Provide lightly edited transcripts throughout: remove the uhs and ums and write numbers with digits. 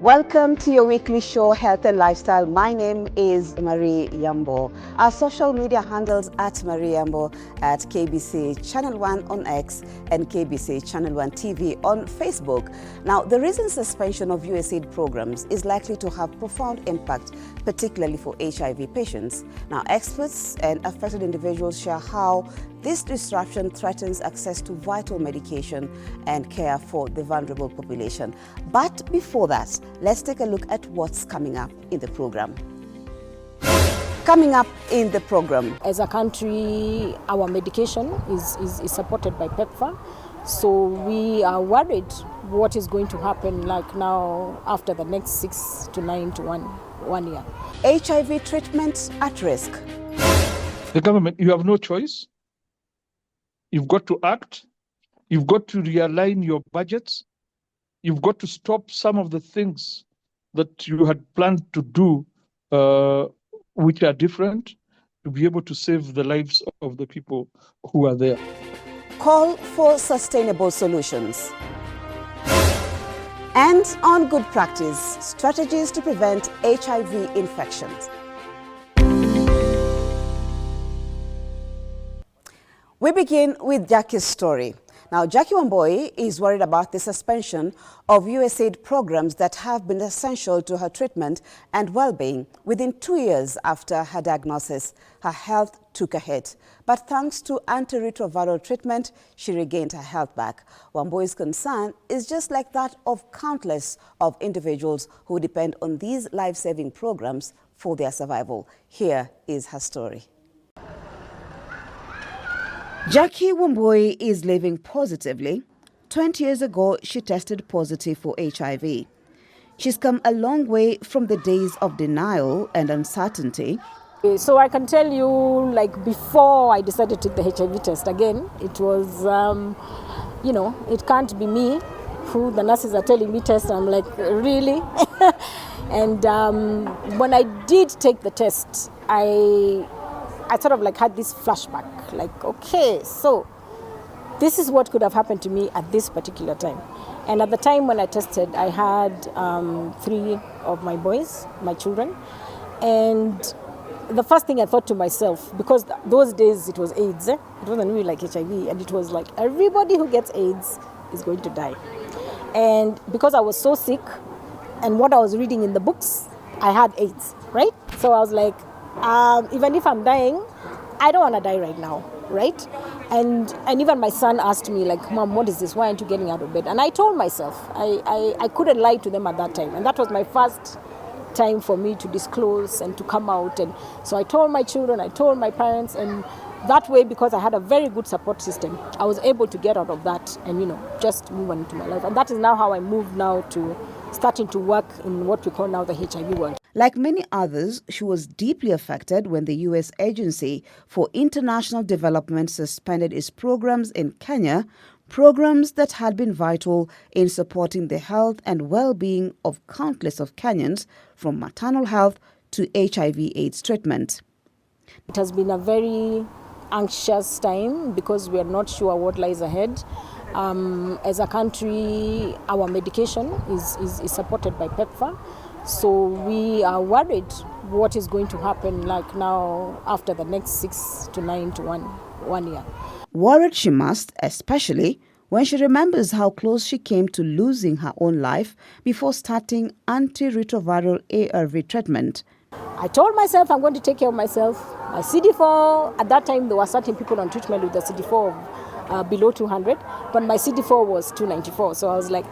Welcome to your weekly show, Health and Lifestyle. My name is Marie Yambo. Our social media handles at Marie Yambo at KBC Channel 1 on X and KBC Channel 1 TV on Facebook. Now, the recent suspension of USAID programs is likely to have profound impact, particularly for HIV patients. Now, experts and affected individuals share how this disruption threatens access to vital medication and care for the vulnerable population. But before that, let's take a look at what's coming up in the program. Coming up in the program. As a country, our medication is supported by PEPFAR. So we are worried what is going to happen like now after the next 6 to 9 to 1 year. HIV treatment at risk. The government, you have no choice. You've got to act. You've got to realign your budgets. You've got to stop some of the things that you had planned to do, which are different, to be able to save the lives of the people who are there. Call for sustainable solutions. And on good practice, strategies to prevent HIV infections. We begin with Jackie's story. Now, Jackie Wambui is worried about the suspension of USAID programs that have been essential to her treatment and well-being. Within 2 years after her diagnosis, her health took a hit. But thanks to antiretroviral treatment, she regained her health back. Wambui's concern is just like that of countless of individuals who depend on these life-saving programs for their survival. Here is her story. Jackie Wambui is living positively. 20 years ago, she tested positive for HIV. She's come a long way from the days of denial and uncertainty. So I can tell you, like before I decided to take the HIV test again, it was, it can't be me who the nurses are telling me test. I'm like, really? And when I did take the test, I sort of like had this flashback, like, okay, so this is what could have happened to me at this particular time. And at the time when I tested, I had 3 of my boys, my children. And the first thing I thought to myself, because those days it was AIDS, it wasn't really like HIV, and it was like everybody who gets AIDS is going to die. And because I was so sick, and what I was reading in the books, I had AIDS, right? So I was like, even if I'm dying, I don't want to die right now, right? And even my son asked me, like, Mom, what is this? Why aren't you getting out of bed? And I told myself, I couldn't lie to them at that time. And that was my first time for me to disclose and to come out. And so I told my children, I told my parents, and that way, because I had a very good support system, I was able to get out of that and, just move on into my life. And that is now how I moved now to starting to work in what we call now the HIV world. Like many others, she was deeply affected when the U.S. Agency for International Development suspended its programs in Kenya, programs that had been vital in supporting the health and well-being of countless of Kenyans, from maternal health to HIV/AIDS treatment. It has been a very anxious time because we are not sure what lies ahead. As a country, our medication is supported by PEPFAR. So we are worried what is going to happen like now after the next 6 to 9 to 1 year. Worried she must, especially when she remembers how close she came to losing her own life before starting antiretroviral ARV treatment. I told myself I'm going to take care of myself. My CD4, at that time there were certain people on treatment with the CD4 below 200, but my CD4 was 294. So I was like,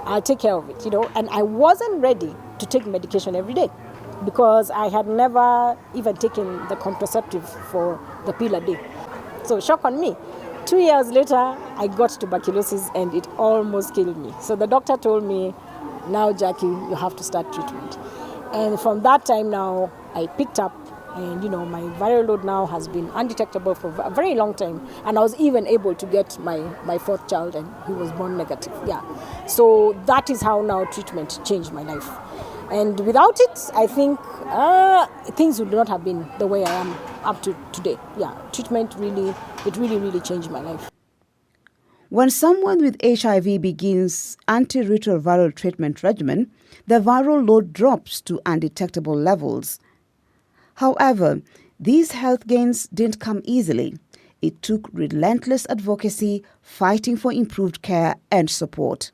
I'll take care of it, And I wasn't ready to take medication every day because I had never even taken the contraceptive for the pill a day. So shock on me. 2 years later, I got tuberculosis and it almost killed me. So the doctor told me, now Jackie, you have to start treatment. And from that time now, I picked up and my viral load now has been undetectable for a very long time. And I was even able to get my 4th child and he was born negative. Yeah. So that is how now treatment changed my life. And without it, I think things would not have been the way I am up to today. Yeah, treatment really changed my life. When someone with HIV begins antiretroviral treatment regimen, the viral load drops to undetectable levels. However, these health gains didn't come easily. It took relentless advocacy, fighting for improved care and support.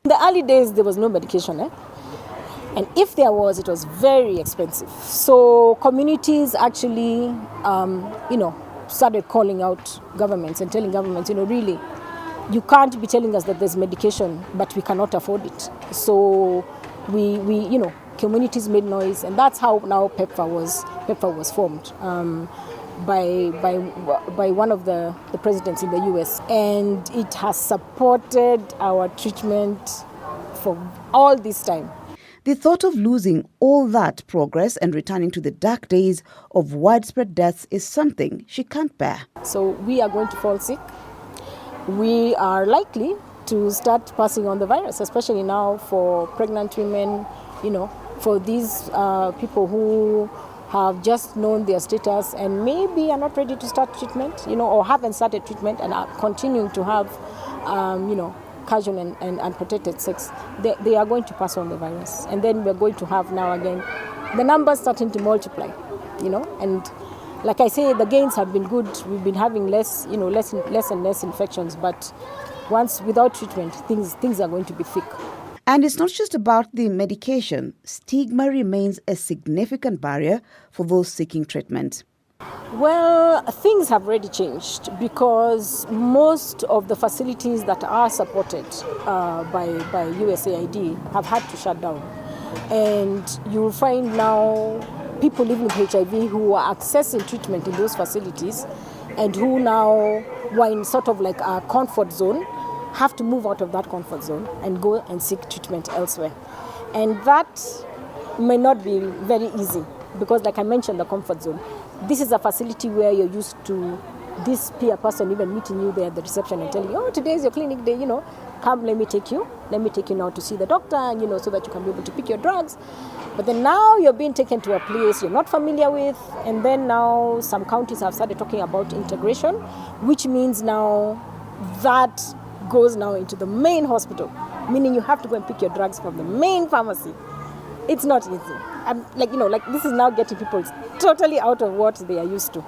In the early days, there was no medication, and if there was, it was very expensive. So communities actually, started calling out governments and telling governments, really, you can't be telling us that there's medication, but we cannot afford it. So we communities made noise, and that's how now PEPFAR was formed by one of the presidents in the US, and it has supported our treatment for all this time. The thought of losing all that progress and returning to the dark days of widespread deaths is something she can't bear. So we are going to fall sick. We are likely to start passing on the virus, especially now for pregnant women, for these people who have just known their status and maybe are not ready to start treatment, or haven't started treatment and are continuing to have, casual and unprotected sex. They are going to pass on the virus. And then we're going to have now again the numbers starting to multiply, and like I say, the gains have been good. We've been having less and less infections, but once without treatment, things are going to be thick. And it's not just about the medication. Stigma remains a significant barrier for those seeking treatment. Well, things have already changed because most of the facilities that are supported by USAID have had to shut down. And you'll find now people living with HIV who are accessing treatment in those facilities and who now were in sort of like a comfort zone have to move out of that comfort zone and go and seek treatment elsewhere. And that may not be very easy because, like I mentioned, the comfort zone. This is a facility where you're used to this peer person even meeting you there at the reception and telling you, oh, today is your clinic day, come, let me take you now to see the doctor, and so that you can be able to pick your drugs. But then now you're being taken to a place you're not familiar with, and then now some counties have started talking about integration, which means now that goes now into the main hospital, meaning you have to go and pick your drugs from the main pharmacy. It's not easy. This is now getting people totally out of what they are used to.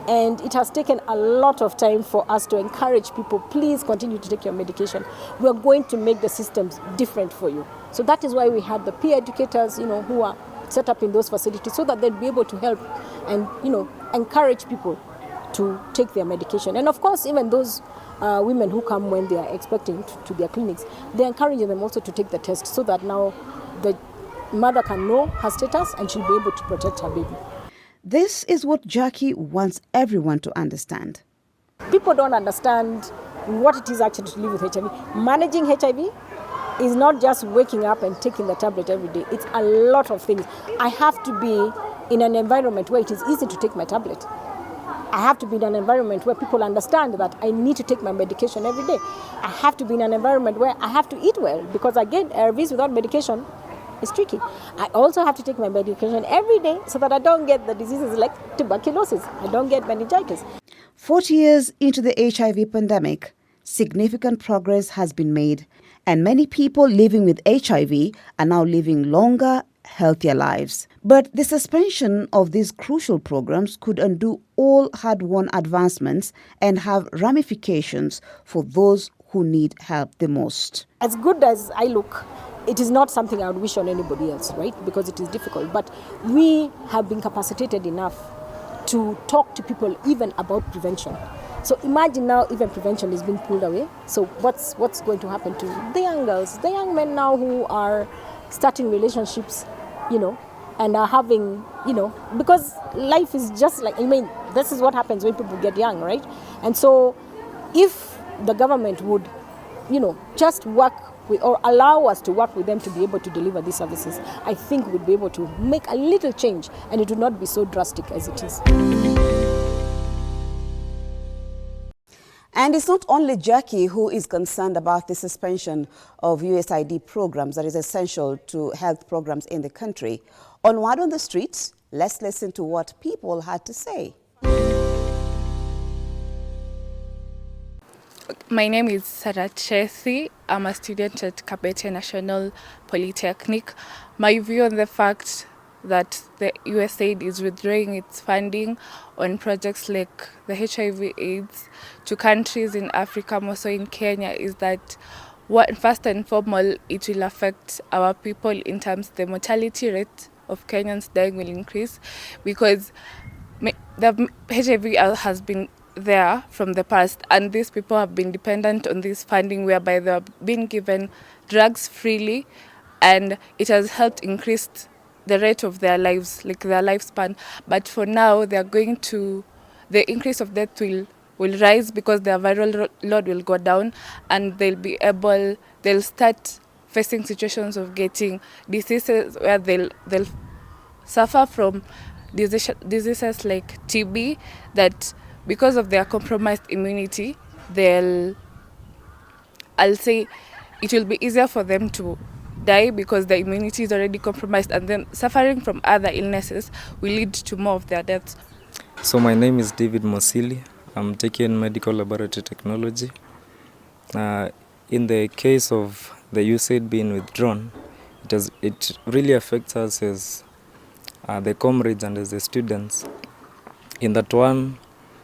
And it has taken a lot of time for us to encourage people, please continue to take your medication. We're going to make the systems different for you. So that is why we had the peer educators, who are set up in those facilities so that they'll be able to help and, encourage people to take their medication. And of course, even those women who come when they are expecting to their clinics, they're encouraging them also to take the test so that now the mother can know her status and she'll be able to protect her baby. This is what Jackie wants everyone to understand. People don't understand what it is actually to live with HIV. Managing HIV is not just waking up and taking the tablet every day. It's a lot of things. I have to be in an environment where it is easy to take my tablet. I have to be in an environment where people understand that I need to take my medication every day. I have to be in an environment where I have to eat well because, again, ARVs without medication is tricky. I also have to take my medication every day so that I don't get the diseases like tuberculosis. I don't get meningitis. 40 years into the HIV pandemic, significant progress has been made, and many people living with HIV are now living longer, healthier lives. But the suspension of these crucial programs could undo all hard-won advancements and have ramifications for those who need help the most. As good as I look, it is not something I would wish on anybody else, right? Because it is difficult. But we have been capacitated enough to talk to people even about prevention. So imagine now even prevention is being pulled away. So what's going to happen to the young girls, the young men now who are starting relationships, and are having, because life is just like, this is what happens when people get young, right? And so if the government would, just work with, or allow us to work with them to be able to deliver these services, I think we'd be able to make a little change and it would not be so drastic as it is. And it's not only Jackie who is concerned about the suspension of USAID programs that is essential to health programs in the country. On Word on the Streets, let's listen to what people had to say. My name is Sarah Chethi. I'm a student at KBC National Polytechnic. My view on the fact that the USAID is withdrawing its funding on projects like the HIV/AIDS to countries in Africa, more so in Kenya, is that first and foremost, it will affect our people in terms the mortality rate of Kenyans dying will increase because the HIV has been there from the past, and these people have been dependent on this funding whereby they are being given drugs freely, and it has helped increase the rate of their lives, like their lifespan. But for now, they are going to, the increase of death will rise because their viral load will go down, and they'll start facing situations of getting diseases where they'll suffer from diseases like TB, that because of their compromised immunity, I'll say it will be easier for them to die because their immunity is already compromised, and then suffering from other illnesses will lead to more of their deaths. So my name is David Mosili. I'm taking medical laboratory technology. In the case of the USAID being withdrawn, it really affects us as the comrades and as the students. In that one,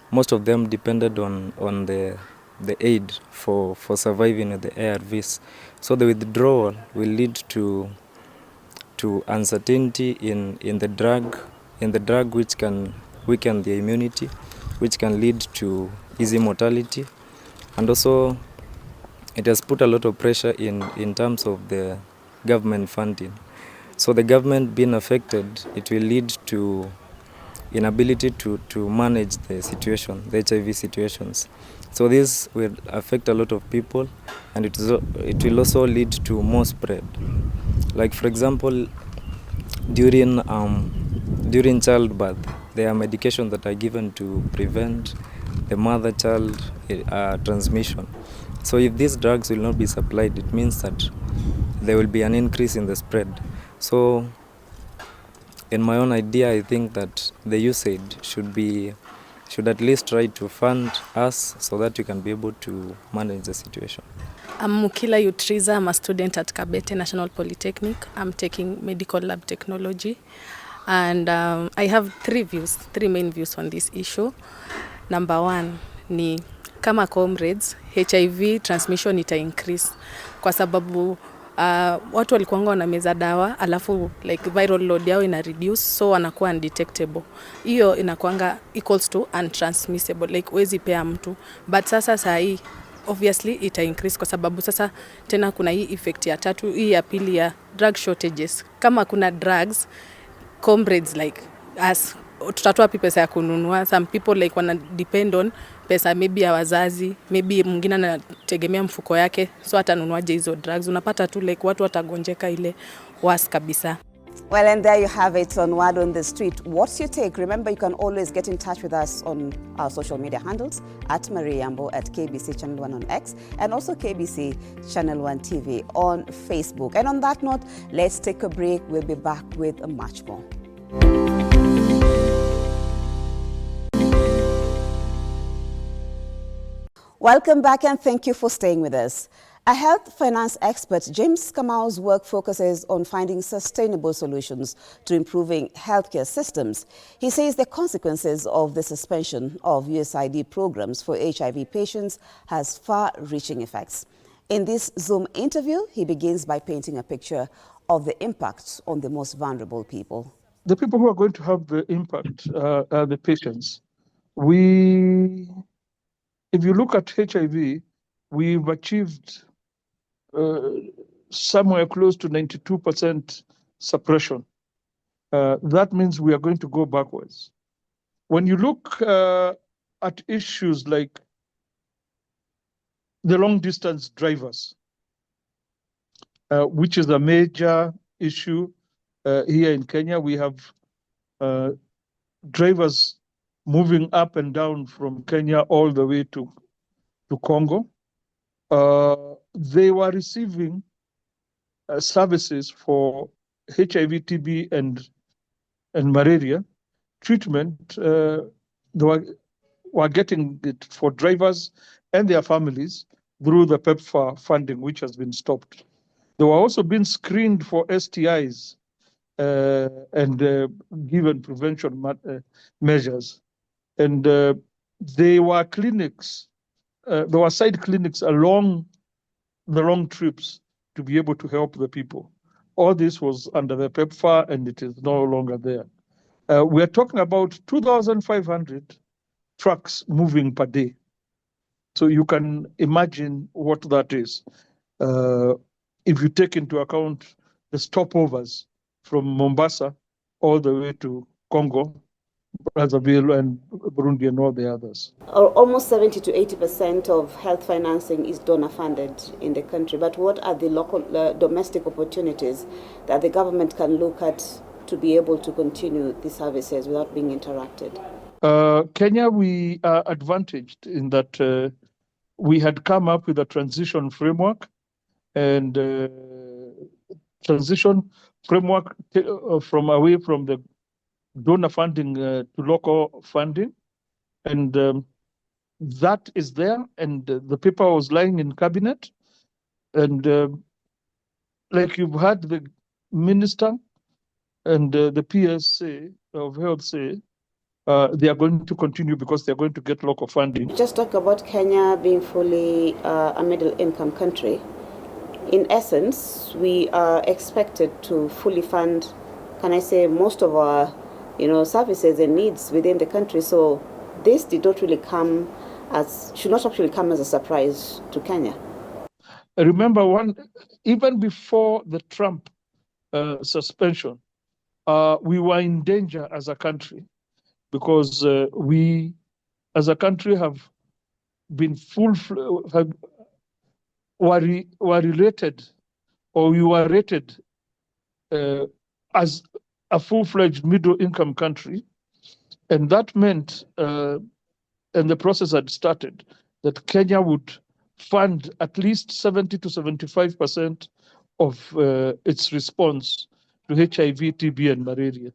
most of them depended on the aid for surviving with the ARVs. So the withdrawal will lead to uncertainty in the drug which can weaken the immunity, which can lead to easy mortality. And also it has put a lot of pressure in terms of the government funding. So the government being affected, it will lead to inability to manage the situation, the HIV situations. So this will affect a lot of people, and it will also lead to more spread. Like for example, during childbirth, there are medications that are given to prevent the mother-child transmission. So if these drugs will not be supplied, it means that there will be an increase in the spread. So in my own idea, I think that the USAID should at least try to fund us so that we can be able to manage the situation. I'm Mukila Yutriza. I'm a student at KBC National Polytechnic. I'm taking medical lab technology. And I have three main views on this issue. Number one ni kama comrades, HIV transmission ita increase kwa sababu watu walikuanga wanameza dawa alafu like viral load yao ina reduce, so wanakuwa undetectable. Hiyo inakuanga equals to untransmissible, like huwezi pea mtu. But sasa hii obviously ita increase kwa sababu sasa tena kuna hii effect ya tatu, hii ya pili ya drug shortages. Kama kuna drugs, comrades like us tutatoa pesa ya kununua. Some people like wana depend on pesa maybe ya wazazi, maybe mwingine anategemea mfuko yake, so atanunuaje hizo drugs. Unapata tu like watu watagonjeka ile worse kabisa. Well, and there you have it on Word on the Street. What's your take? Remember, you can always get in touch with us on our social media handles at Marie Yambo at KBC Channel 1 on X, and also KBC Channel 1 TV on Facebook. And on that note, let's take a break. We'll be back with much more. Welcome back, and thank you for staying with us. A health finance expert, James Kamau's work focuses on finding sustainable solutions to improving healthcare systems. He says the consequences of the suspension of USAID programs for HIV patients has far-reaching effects. In this Zoom interview, he begins by painting a picture of the impacts on the most vulnerable people. The people who are going to have the impact are the patients. If you look at HIV, we've achieved somewhere close to 92% suppression. That means we are going to go backwards. When you look at issues like the long-distance drivers, which is a major issue here in Kenya, we have drivers moving up and down from Kenya all the way to Congo. They were receiving services for HIV, TB, and malaria treatment. They were were getting it for drivers and their families through the PEPFAR funding, which has been stopped. They were also being screened for STIs and given prevention measures. And there were clinics, there were side clinics along the long trips to be able to help the people. All this was under the PEPFAR and it is no longer there. We are talking about 2,500 trucks moving per day. So you can imagine what that is. If you take into account the stopovers from Mombasa all the way to Congo, Brazzaville, and Burundi, and all the others. Almost 70 to 80% of health financing is donor funded in the country. But what are the local domestic opportunities that the government can look at to be able to continue the services without being interrupted? Kenya, we are advantaged in that we had come up with a transition framework, and transition framework from away from the donor funding to local funding, and that is there, and the paper was lying in cabinet, and like you've had the minister and the PSA of health say, they are going to continue because they are going to get local funding. Just talk about Kenya being fully a middle-income country. In essence, we are expected to fully fund, can I say, most of our services and needs within the country. So this did not really should not actually come as a surprise to Kenya. Remember, even before the Trump suspension, we were in danger as a country because we, as a country, have been were related, or we were rated as a full-fledged middle-income country, and that meant, and the process had started, that Kenya would fund at least 70 to 75% of its response to HIV, TB, and malaria.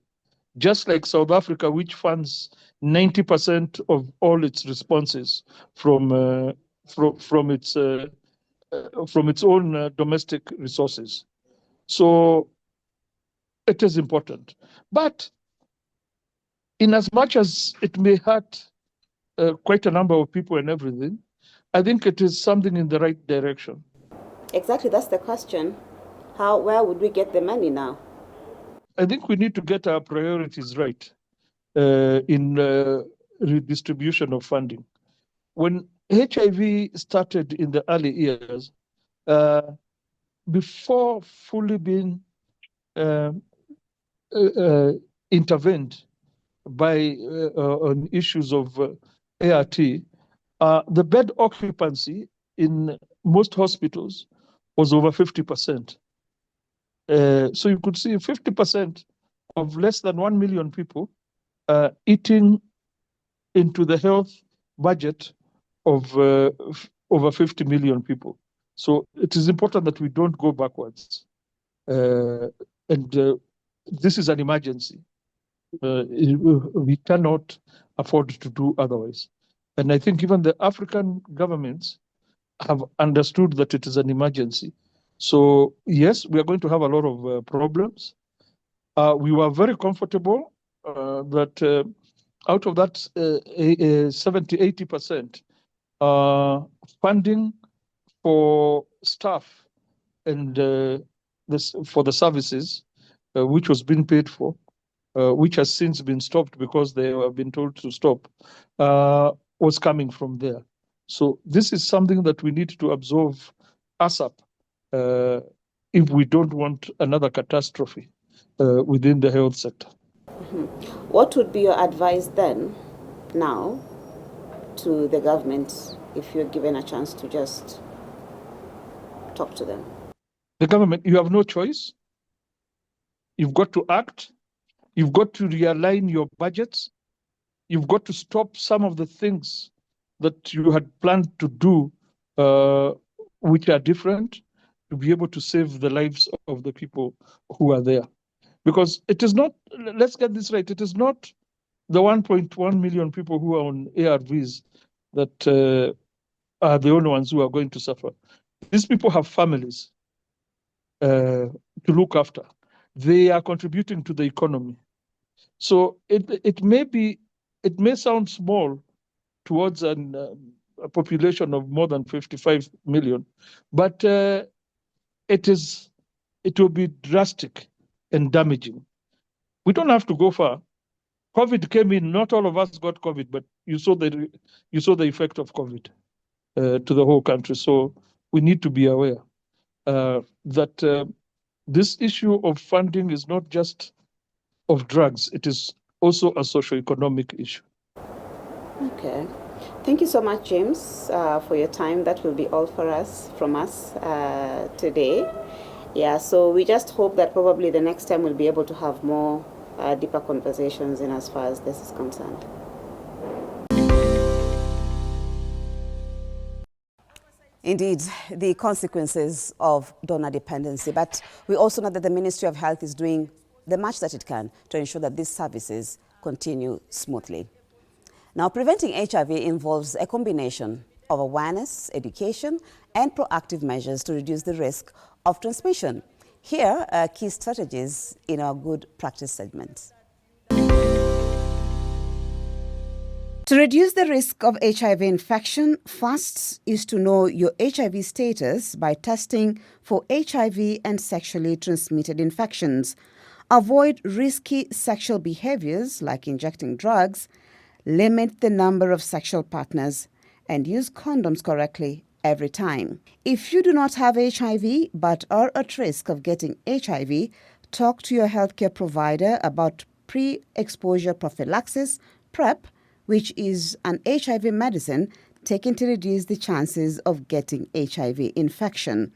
Just like South Africa, which funds 90% of all its responses from its own domestic resources. So it is important. But in as much as it may hurt quite a number of people and everything, I think it is something in the right direction. Exactly, that's the question. Where would we get the money now? I think we need to get our priorities right in redistribution of funding. When HIV started in the early years, before fully being intervened by on issues of ART, the bed occupancy in most hospitals was over 50%. So you could see 50% of less than 1 million people eating into the health budget of over 50 million people. So it is important that we don't go backwards. And this is an emergency. We cannot afford to do otherwise. And I think even the African governments have understood that it is an emergency. So yes, we are going to have a lot of problems. We were very comfortable that out of that 70, 80%, funding for staff and for the services, which was being paid for, which has since been stopped because they have been told to stop, was coming from there. So this is something that we need to absorb ASAP if we don't want another catastrophe within the health sector. Mm-hmm. What would be your advice then, now, to the government if you're given a chance to just talk to them? The government, you have no choice. You've got to act. You've got to realign your budgets. You've got to stop some of the things that you had planned to do, which are different, to be able to save the lives of the people who are there. Because it is not, let's get this right, it is not the 1.1 million people who are on ARVs that are the only ones who are going to suffer. These people have families to look after. They are contributing to the economy. So it may sound small towards a population of more than 55 million, but it will be drastic and damaging. We don't have to go far. COVID came in. Not all of us got COVID, but you saw the effect of COVID to the whole country. So we need to be aware that this issue of funding is not just of drugs. It is also a socio-economic issue. Okay. Thank you so much, James, for your time. That will be all from us today. Yeah, so we just hope that probably the next time we'll be able to have more deeper conversations in as far as this is concerned. Indeed, the consequences of donor dependency, but we also know that the Ministry of Health is doing the much that it can to ensure that these services continue smoothly. Now, preventing HIV involves a combination of awareness, education, and proactive measures to reduce the risk of transmission. Here are key strategies in our good practice segment. To reduce the risk of HIV infection, first is to know your HIV status by testing for HIV and sexually transmitted infections. Avoid risky sexual behaviors like injecting drugs, limit the number of sexual partners, and use condoms correctly every time. If you do not have HIV but are at risk of getting HIV, talk to your healthcare provider about pre-exposure prophylaxis, PrEP, which is an HIV medicine taken to reduce the chances of getting HIV infection.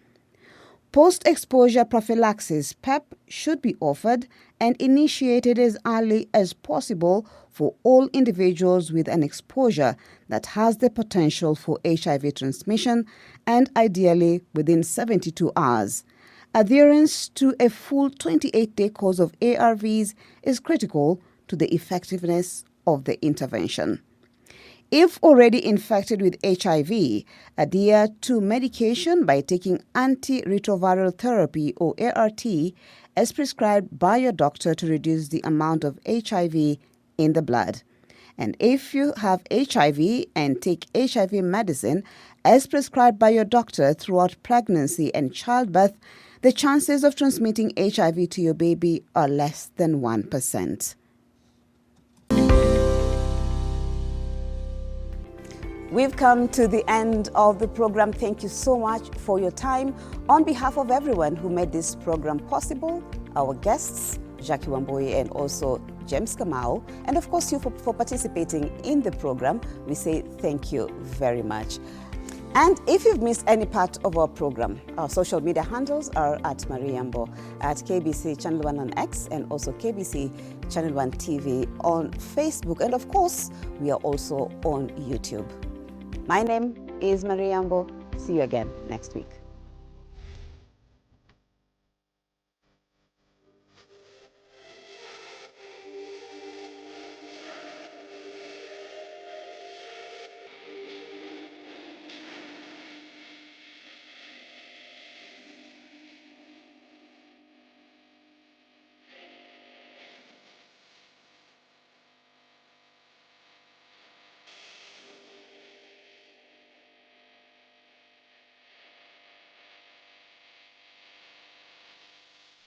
Post-exposure prophylaxis, PEP, should be offered and initiated as early as possible for all individuals with an exposure that has the potential for HIV transmission, and ideally within 72 hours. Adherence to a full 28-day course of ARVs is critical to the effectiveness of the intervention. If already infected with HIV, adhere to medication by taking antiretroviral therapy or ART as prescribed by your doctor to reduce the amount of HIV in the blood. And if you have HIV and take HIV medicine as prescribed by your doctor throughout pregnancy and childbirth, the chances of transmitting HIV to your baby are less than 1%. We've come to the end of the program. Thank you so much for your time. On behalf of everyone who made this program possible, our guests, Jackie Wambui and also James Kamau, and of course you for participating in the program, we say thank you very much. And if you've missed any part of our program, our social media handles are at Marie Yambo, at KBC Channel 1 on X, and also KBC Channel 1 TV on Facebook. And of course, we are also on YouTube. My name is Marie Yambo. See you again next week.